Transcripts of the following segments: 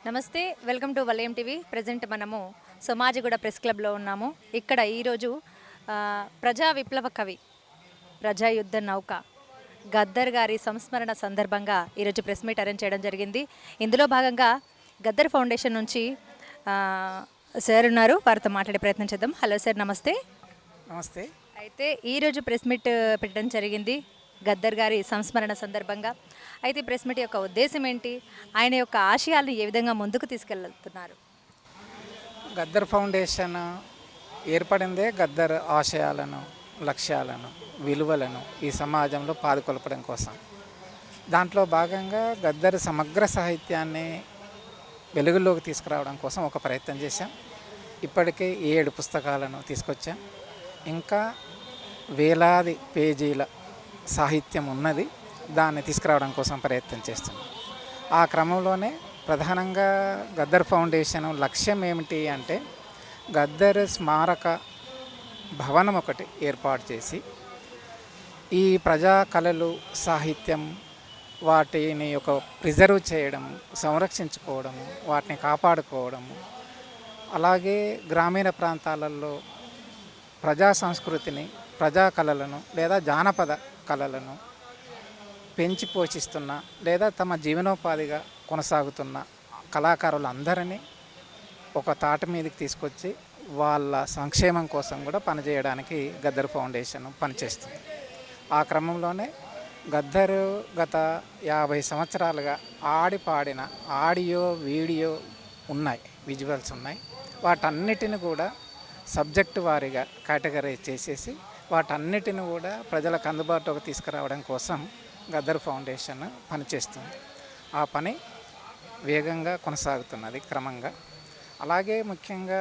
నమస్తే, welcome to వలయం TV. Present మనము సోమాజిగూడ ప్రెస్ క్లబ్లో ఉన్నాము. ఇక్కడ ఈరోజు ప్రజా విప్లవ కవి, ప్రజాయుద్ధ నౌక గద్దర్ గారి సంస్మరణ సందర్భంగా ఈరోజు ప్రెస్ మీట్ అరేంజ్ చేయడం జరిగింది. ఇందులో భాగంగా గద్దర్ ఫౌండేషన్ నుంచి సార్ ఉన్నారు, వారితో మాట్లాడే ప్రయత్నం చేద్దాం. హలో సార్, నమస్తే. నమస్తే. అయితే ఈరోజు ప్రెస్ మీట్ పెట్టడం జరిగింది గద్దర్ గారి సంస్మరణ సందర్భంగా. అయితే ప్రెస్ మీట్ యొక్క ఉద్దేశం ఏంటి, ఆయన యొక్క ఆశయాలను ఏ విధంగా ముందుకు తీసుకెళ్తున్నారు? గద్దర్ ఫౌండేషన్ ఏర్పడిందే గద్దర్ ఆశయాలను, లక్ష్యాలను, విలువలను ఈ సమాజంలో పాదుకొల్పడం కోసం. దాంట్లో భాగంగా గద్దర్ సమగ్ర సాహిత్యాన్ని వెలుగులోకి తీసుకురావడం కోసం ఒక ప్రయత్నం చేశాం. ఇప్పటికే 7 పుస్తకాలను తీసుకొచ్చాం. ఇంకా వేలాది పేజీల సాహిత్యం ఉన్నది, దాన్ని తీసుకురావడం కోసం ప్రయత్నం చేస్తున్నాం. ఆ క్రమంలోనే ప్రధానంగా గద్దర్ ఫౌండేషన్ లక్ష్యం ఏమిటి అంటే, గద్దర్ స్మారక భవనం ఒకటి ఏర్పాటు చేసి ఈ ప్రజా కళలు, సాహిత్యం వాటిని ప్రిజర్వ్ చేయడం, సంరక్షించుకోవడము, వాటిని కాపాడుకోవడము, అలాగే గ్రామీణ ప్రాంతాలలో ప్రజా సంస్కృతిని, ప్రజా కళలను లేదా జానపద కళలను పెంచి పోషిస్తున్న లేదా తమ జీవనోపాధిగా కొనసాగుతున్న కళాకారులందరినీ ఒక తాటి మీదకి తీసుకొచ్చి వాళ్ళ సంక్షేమం కోసం కూడా పనిచేయడానికి గద్దర్ ఫౌండేషన్ పనిచేస్తుంది. ఆ క్రమంలోనే గద్దర్ గత 50 సంవత్సరాలుగా ఆడి పాడిన ఆడియో, వీడియో ఉన్నాయి, విజువల్స్ ఉన్నాయి. వాటన్నిటిని కూడా సబ్జెక్టు వారీగా కేటగరైజ్ చేసేసి వాటన్నిటిని కూడా ప్రజలకు అందుబాటులోకి తీసుకురావడం కోసం గద్దర్ ఫౌండేషన్ పనిచేస్తుంది. ఆ పని వేగంగా కొనసాగుతున్నది క్రమంగా. అలాగే ముఖ్యంగా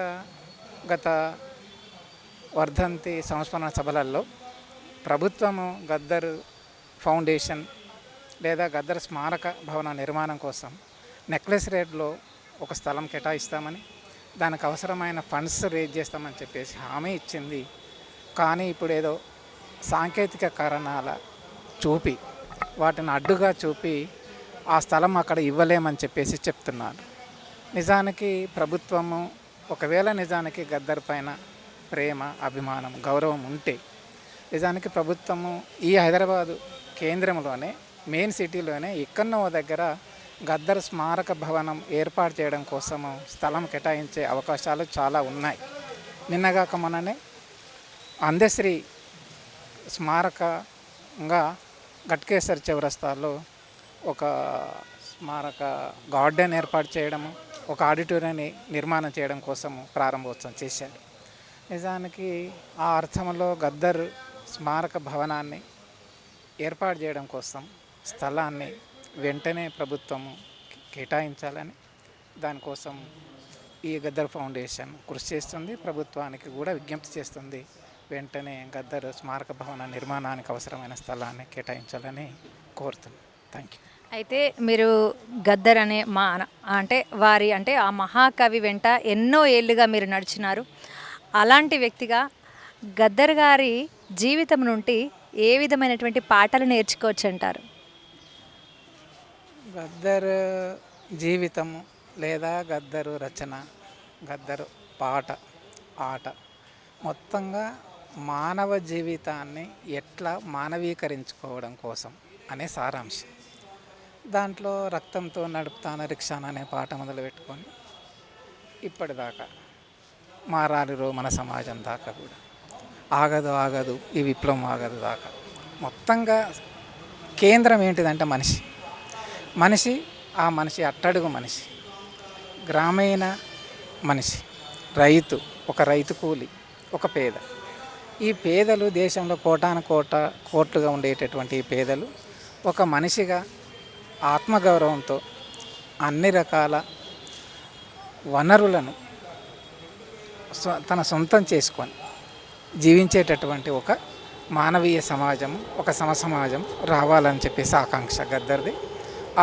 గత వర్ధంతి సంస్మరణ సభలలో ప్రభుత్వము గద్దర్ ఫౌండేషన్ లేదా గద్దర్ స్మారక భవన నిర్మాణం కోసం నెక్లెస్ రోడ్లో ఒక స్థలం కేటాయిస్తామని, దానికి అవసరమైన ఫండ్స్ రేజ్ చేస్తామని చెప్పేసి హామీ ఇచ్చింది. కానీ ఇప్పుడు ఏదో సాంకేతిక కారణాల చూపి, వాటిని అడ్డుగా చూపి ఆ స్థలం అక్కడ ఇవ్వలేమని చెప్పేసి చెప్తున్నారు. నిజానికి ప్రభుత్వము ఒకవేళ నిజానికి గద్దర్ పైన ప్రేమ, అభిమానం, గౌరవం ఉంటే నిజానికి ప్రభుత్వము ఈ హైదరాబాదు కేంద్రంలోనే, మెయిన్ సిటీలోనే ఎక్కడో దగ్గర గద్దర్ స్మారక భవనం ఏర్పాటు చేయడం కోసము స్థలం కేటాయించే అవకాశాలు చాలా ఉన్నాయి. నిన్నగాక మొన్ననే అందశ్రీ స్మారకంగా గట్కేసర్ చౌరస్తాలో ఒక స్మారక గార్డెన్ ఏర్పాటు చేయడము, ఒక ఆడిటోరియాన్ని నిర్మాణం చేయడం కోసము ప్రారంభోత్సవం చేశారు. నిజానికి ఆ అర్థంలో గద్దర్ స్మారక భవనాన్ని ఏర్పాటు చేయడం కోసం స్థలాన్ని వెంటనే ప్రభుత్వము కేటాయించాలని, దానికోసం ఈ గద్దర్ ఫౌండేషన్ కృషి చేస్తుంది. ప్రభుత్వానికి కూడా విజ్ఞప్తి చేస్తుంది, వెంటనే గద్దర్ స్మారక భవన నిర్మాణానికి అవసరమైన స్థలాన్ని కేటాయించాలని కోరుతున్నాను. Thank you. అయితే మీరు గద్దర్ అనే ఆ మహాకవి వెంట ఎన్నో ఏళ్ళుగా మీరు నడిచినారు. అలాంటి వ్యక్తిగా గద్దర్ గారి జీవితం నుండి ఏ విధమైనటువంటి పాఠాలు నేర్చుకోవచ్చు అంటారు? గద్దర్ జీవితము లేదా గద్దరు రచన, గద్దరు పాట, ఆట మొత్తంగా మానవ జీవితాన్ని ఎట్లా మానవీకరించుకోవడం కోసం అనే సారాంశం. దాంట్లో రక్తంతో నడుపుతాన రిక్షాన్ అనే పాట మొదలుపెట్టుకొని ఇప్పటిదాకా మారాలిరో మన సమాజం దాకా కూడా ఆగదు ఆగదు ఈ విప్లవం ఆగదు దాకా మొత్తంగా కేంద్రం ఏంటిదంటే మనిషి, ఆ మనిషి అట్టడుగు మనిషి, గ్రామీణ మనిషి, రైతు, ఒక రైతు కూలి, ఒక పేద. ఈ పేదలు దేశంలో కోట్లుగా ఉండేటటువంటి ఈ పేదలు ఒక మనిషిగా ఆత్మగౌరవంతో అన్ని రకాల వనరులను తన సొంతం చేసుకొని జీవించేటటువంటి ఒక మానవీయ సమాజం, ఒక సమసమాజం రావాలని చెప్పేసి ఆకాంక్ష గద్దర్ది.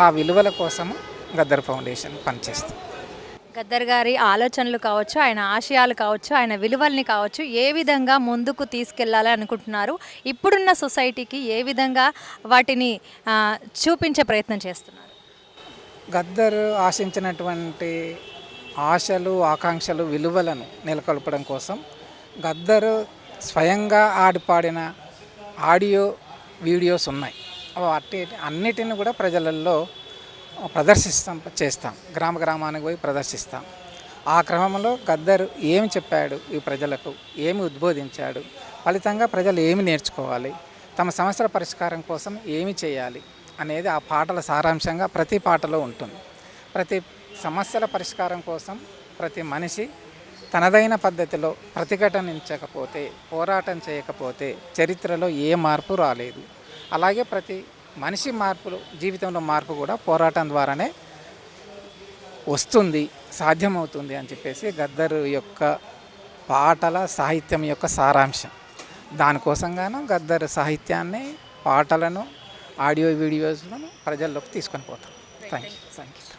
ఆ విలువల కోసము గద్దర్ ఫౌండేషన్ పనిచేస్తుంది. గద్దర్ గారి ఆలోచనలు కావచ్చు, ఆయన ఆశయాలు కావచ్చు, ఆయన విలువల్ని కావచ్చు, ఏ విధంగా ముందుకు తీసుకెళ్లాలి అనుకుంటున్నారు? ఇప్పుడున్న సొసైటీకి ఏ విధంగా వాటిని చూపించే ప్రయత్నం చేస్తున్నారు? గద్దర్ ఆశించినటువంటి ఆశలు ఆకాంక్షలు విలువలను నెలకొల్పడం కోసం గద్దర్ స్వయంగా ఆడిపాడిన ఆడియో వీడియోస్ ఉన్నాయి. వాటి అన్నిటిని కూడా ప్రజలలో చేస్తాం, గ్రామ గ్రామానికి పోయి ప్రదర్శిస్తాం. ఆ క్రమంలో గద్దర్ ఏమి చెప్పాడు, ఈ ప్రజలకు ఏమి ఉద్బోధించాడు, ఫలితంగా ప్రజలు ఏమి నేర్చుకోవాలి, తమ సమస్యల పరిష్కారం కోసం ఏమి చేయాలి అనేది ఆ పాటల సారాంశంగా ప్రతి పాటలో ఉంటుంది. ప్రతి సమస్యల పరిష్కారం కోసం ప్రతి మనిషి తనదైన పద్ధతిలో ప్రతిఘటనించకపోతే, పోరాటం చేయకపోతే చరిత్రలో ఏ మార్పు రాలేదు. అలాగే ప్రతి మనిషి జీవితంలో మార్పు కూడా పోరాటం ద్వారానే వస్తుంది, సాధ్యమవుతుంది అని చెప్పేసి గద్దర్ యొక్క పాటల సాహిత్యం యొక్క సారాంశం. దానికోసంగాను గద్దర్ సాహిత్యాన్ని, పాటలను, ఆడియో వీడియోస్లను ప్రజల్లోకి తీసుకొని పోతాం. Thank you.